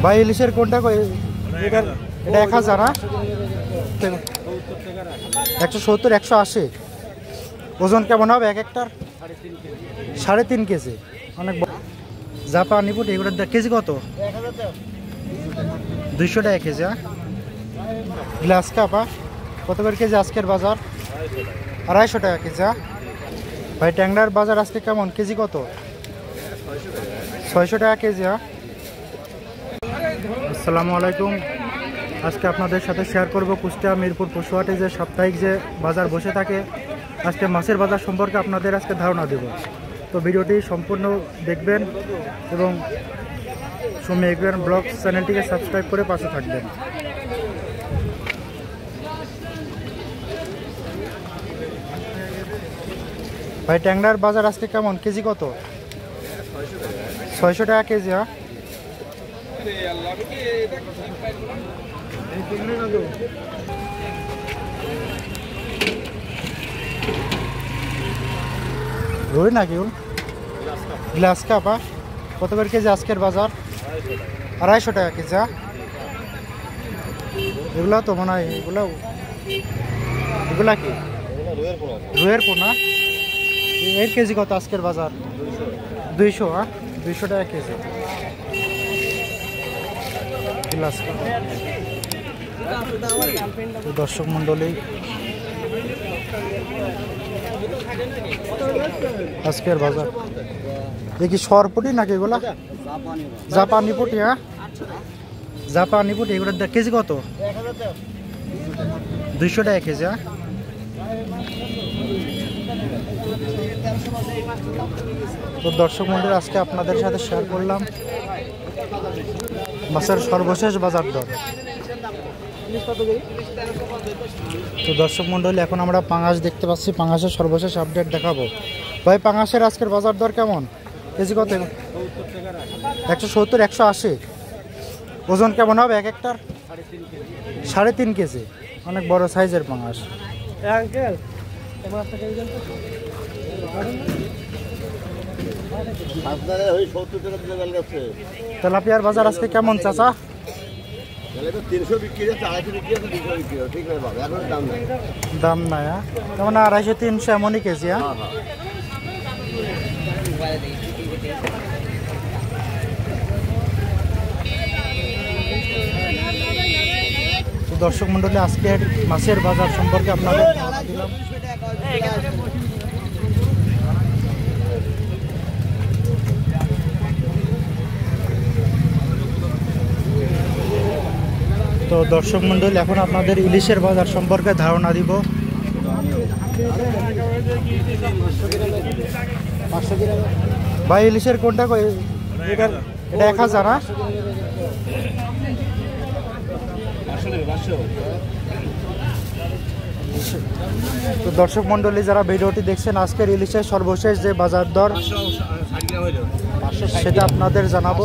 ভাই ইলিশের কোনটা এটা 1000 না 170 180 ওজন কেমন হবে এক একটার? 3.5 কেজি। অনেক জাপানি পুঁটি এগুলোর কেজি কত? 200 টাকা কেজি। গ্লাস কাপা কত করে কেজি আজকের বাজার? 250 টাকা কেজি। ভাই ট্যাংরার বাজার আজকে কেমন, কেজি কত? 600 টাকা কেজি। আসসালামু আলাইকুম। আজকে আপনাদের সাথে শেয়ার করব কুষ্টিয়া মিরপুর পশুহাটে যে সাপ্তাহিক যে বাজার বসে থাকে, আজকে মাছের বাজার সম্পর্কে আপনাদের আজকে ধারণা দেব। তো ভিডিওটি সম্পূর্ণ দেখবেন এবং সময় এগ্রিয়ান ব্লগ চ্যানেলটিকে সাবস্ক্রাইব করে পাশে থাকবেন। ভাই ট্যাংরার বাজার আজকে কেমন, কেজি কত? 600 টাকা কেজি। রুই নাকি গ্লাস কাপ কত করে কেজি আজকের বাজার? 250 টাকা কেজি। এগুলো তো মনে হয় এগুলা কি রুইয়ের পোনা? এর কেজি কত আজকের বাজার? 200। 200 টাকা কেজি গ্লাস কাপ। দর্শক মন্ডলী, আজকের বাজার দেখি সরপুটি নাকি এগুলা? জাপানি পুটি। জাপানি পুটি এগুলোর কেজি কত? 200 টাকা কেজি। তো দর্শক মন্ডলী, আজকে আপনাদের সাথে শেয়ার করলাম মাছের সর্বশেষ বাজার দর। তো দর্শক মন্ডলী, এখন আমরা পাঙাশ দেখতে পাচ্ছি, পাঙাশের সর্বশেষ আপডেট দেখাবো। ভাই পাঙাশের আজকের বাজার দর কেমন, কেজি কত? 170 180 ওজন কেমন হবে এক একটার? 3.5 কেজি। অনেক বড় সাইজের পাঙাশ। তেলাপিয়ার বাজার আজকে কেমন চাচা? দাম নাই কেমন? 250 300 এমনই কেজি। দর্শক মন্ডলী, আজকের মাছের বাজার সম্পর্কে আপনাদের ধারণা দিলাম। তো দর্শক মন্ডলী, এখন আপনাদের ইলিশের বাজার সম্পর্কে ধারণা দিব। ভাই ইলিশের কোনটা এটা 1000 না? তো দর্শক মন্ডলী, যারা ভিডিওটি দেখছেন, আজকের ইলিশের সর্বশেষ যে বাজার দর সেটা আপনাদের জানাবো।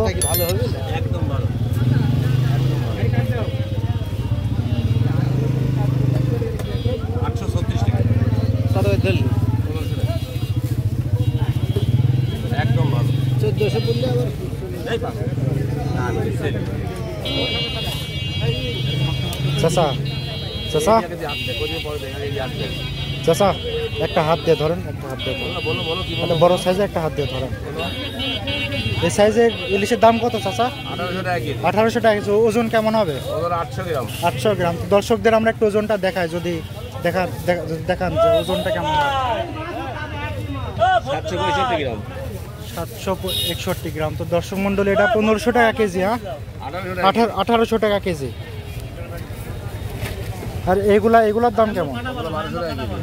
চাচা চাচা চাচা একটা হাত দিয়ে ধরেন, একটা হাত দিয়ে ধরেন, বড় সাইজে একটা হাত দিয়ে ধরেন। এই সাইজের ইলিশের দাম কত চাচা? 1800 টাকা কেজি। ওজন কেমন হবে? 800 গ্রাম। দর্শকদের আমরা একটু ওজনটা দেখাই, যদি দেখান যে ওজনটা কেমন হয়। 761 গ্রাম। তো দর্শক মন্ডলী, এটা 1500 টাকা কেজি। 1800 টাকা কেজি। আর এগুলার দাম কেমন?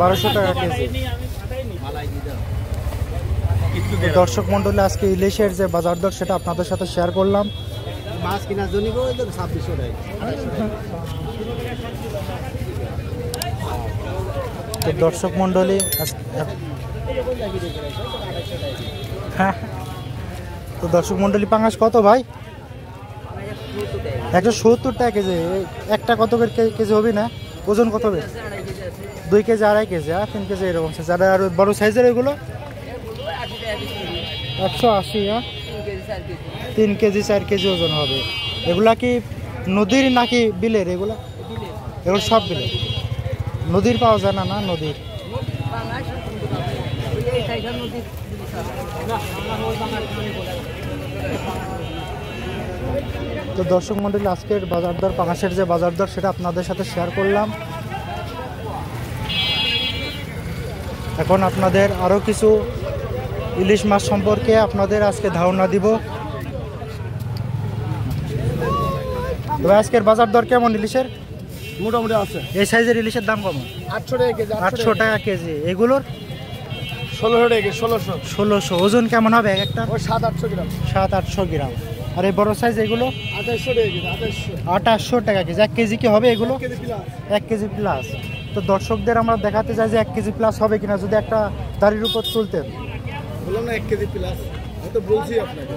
1200 টাকা কেজি। দর্শক মন্ডলী, আজকে ইলিশের যে বাজার দর সেটা আপনাদের সাথে শেয়ার করলাম। মাছ কেনার জন্য 2600 টাকা। তো দর্শক মন্ডলী, হ্যাঁ, তো দর্শক মন্ডলী, পাঙাশ কত ভাই? 170 টাকা কেজি। একটা কত করে কেজি হবে না? ওজন কত হবে? 2 কেজি 2.5 কেজি 3 কেজি এরকম। যারা আর বড় সাইজের ওইগুলো 180। 3 কেজি 4 কেজি ওজন হবে। এগুলা কি নদীর নাকি বিলের? এগুলো সব বিলের। নদীর পাওয়া যায় না? না নদীর। তো দর্শক মণ্ডলী, আজকের বাজার দর, পাঙাশের যে বাজার দর সেটা আপনাদের সাথে শেয়ার করলাম। এখন আপনাদের আরও কিছু ইলিশ মাছ সম্পর্কে আপনাদের আজকে ধারণা দিব। তবে আজকের বাজার দর কেমন ইলিশের? মোটামুটি আছে। এই সাইজের ইলিশের দাম কেমন? 800 টাকা কেজি। 800 টাকা কেজি। এগুলোর 1600 টাকা কেজি। 1600। ওজন কেমন হবে এক একটা? ওই 700-800 গ্রাম। 700-800 গ্রাম। আর এই বড় সাইজ এগুলো 2800 টাকা কেজি। 2800 টাকা কেজি। 1 কেজি কি হবে এগুলো? 1 কেজি প্লাস। তো দর্শকদের আমরা দেখাতে চাই যে 1 কেজি প্লাস হবে কিনা, যদি একটা দাড়ির উপর তুলতেন। বললাম না 1 কেজি প্লাস, আমি তো বলছি আপনাকে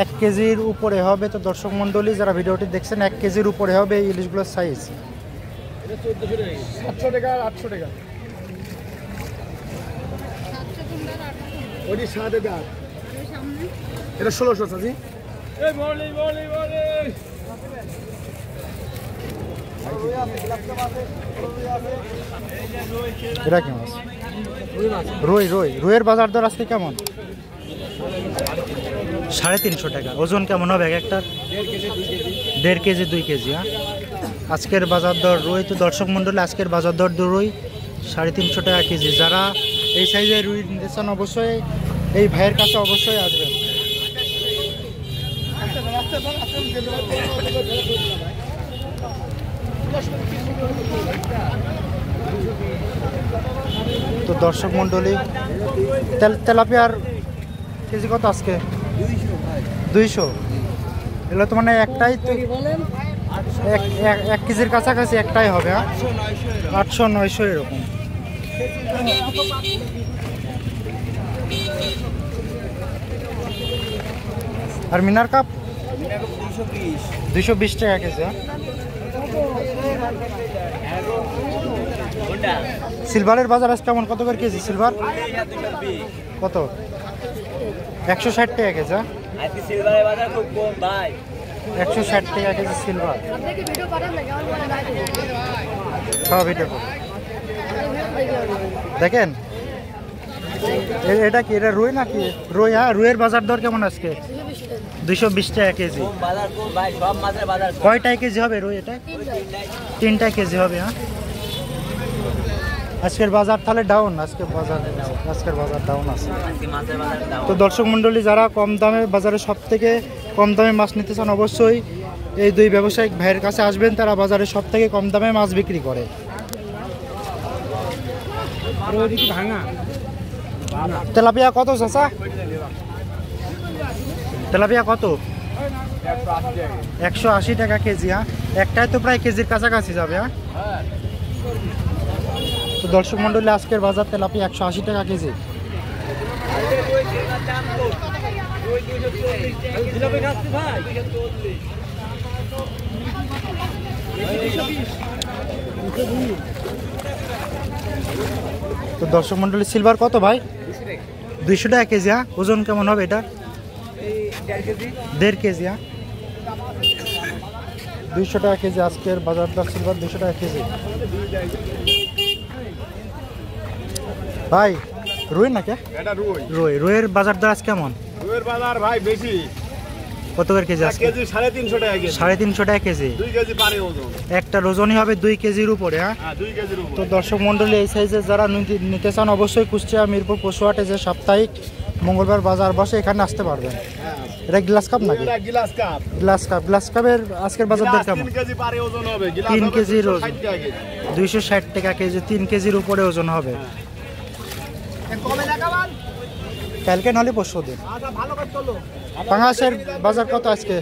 1 কেজির উপরে হবে। তো দর্শক মণ্ডলী যারা ভিডিওটি দেখছেন, 1 কেজির উপরে হবে এই ইলিশগুলোর সাইজ। এটা 1400 টাকা। 700 টাকা আর 800 টাকা। ওই 7 টাকা। এটা 1600 চাচি। এই বলি। এটা কি মাছ? রুইয়ের বাজার দর আজকে কেমন? 350 টাকা। ওজন কেমন হবে এক একটা? 1.5 কেজি 2 কেজি। হ্যাঁ, আজকের বাজার দর রুই। তো দর্শক মণ্ডলী, আজকের বাজার দর রুই 350 টাকা কেজি। যারা এই সাইজের রুই নিতে চান অবশ্যই এই ভাইয়ের কাছে অবশ্যই আসবেন। তো দর্শক মণ্ডলী, তেলাপিয়ার কেজি কত আজকে? 200। এগুলো তো মানে একটাই তো, 1 কেজির কাছাকাছি একটাই হবে। 800-900 এরকম। আর মিনার কাপ 220 টাকা কেজি। সিলভারের বাজার আজ কেমন? কত করে কেজি সিলভার? কত? 160 টাকা কেজি। 160 টাকা কেজি সিলভার। দেখেন এটা কি? এটা রুই নাকি? রুই। হ্যাঁ, রুইয়ের বাজার দর কেমন আজকে? 220 টাকা কেজি। কয়টায় কেজি হবে রুই? এটা 3টায় কেজি হবে। হ্যাঁ, আজকের বাজার তাহলে ডাউন। আজকের বাজার ডাউন আছে। তো দর্শক মণ্ডলী, যারা কম দামে বাজারে সব থেকে কম দামে মাছ নিতে চান অবশ্যই এই দুই ব্যবসায়িক ভাইয়ের কাছে আসবেন। তারা বাজারে সব থেকে কম দামে মাছ বিক্রি করে। তেলাপিয়া কত চাচা? তেলাপিয়া কত? 180 টাকা কেজি। হ্যাঁ, একটাই তো প্রায় কেজির কাছাকাছি যাবে। হ্যাঁ, তো দর্শক মণ্ডলী, আজকের বাজার তেলাপিয়া 180 টাকা কেজি। তো দর্শক মণ্ডলী, সিলভার কত ভাই? 200 টাকা কেজি। হ্যাঁ, ওজন কেমন হবে এটা? 1.5 কেজি। হ্যাঁ, 200 টাকা কেজি আজকের বাজার দর সিলভার, 200 টাকা কেজি। ভাই রুই নাকি? এটা রুইয়ের বাজার দর আজ কেমন? রুইয়ের বাজার ভাই বেশি। কত করে কেজি আজকে? কেজি 350 টাকা কেজি। 350 টাকা কেজি। 2 কেজি পারে ওজন। একটা ওজনই হবে 2 কেজির উপরে। হ্যাঁ, 2 কেজির উপরে। তো দর্শক মণ্ডলী, এই সাইজের যারা নিতে চান অবশ্যই কুষ্টিয়া মিরপুর পশুহাটে যে সাপ্তাহিক মঙ্গলবার বাজার বসে, এখানে আসতে পারবেন। এটা গ্লাস কাপ নাকি? এটা গ্লাস কাপ। গ্লাস কাপের আজকের বাজার দর কেমন? 3 কেজি পারে ওজন হবে। 3 কেজির ওজন 260 টাকা কেজি। 3 কেজির উপরে ওজন হবে। কালকে নাহলে পরশু দিন। পাঙাশের বাজার কত আজকে?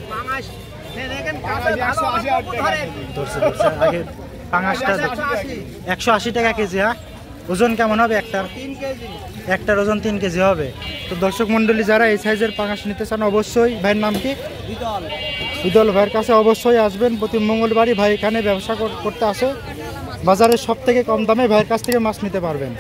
আগে পাঙাশটা 180 টাকা কেজি। হ্যাঁ, ওজন কেমন হবে একটার? একটার ওজন 3 কেজি হবে। তো দর্শক মণ্ডলী, যারা এই সাইজের পাঙাশ নিতে চান অবশ্যই, ভাইয়ের নাম কি? বিদল ভাইয়ের কাছে অবশ্যই আসবেন। প্রতি মঙ্গলবারই ভাই এখানে ব্যবসা করতে আসে। বাজারের সব থেকে কম দামে ভাইয়ের কাছ থেকে মাছ নিতে পারবেন।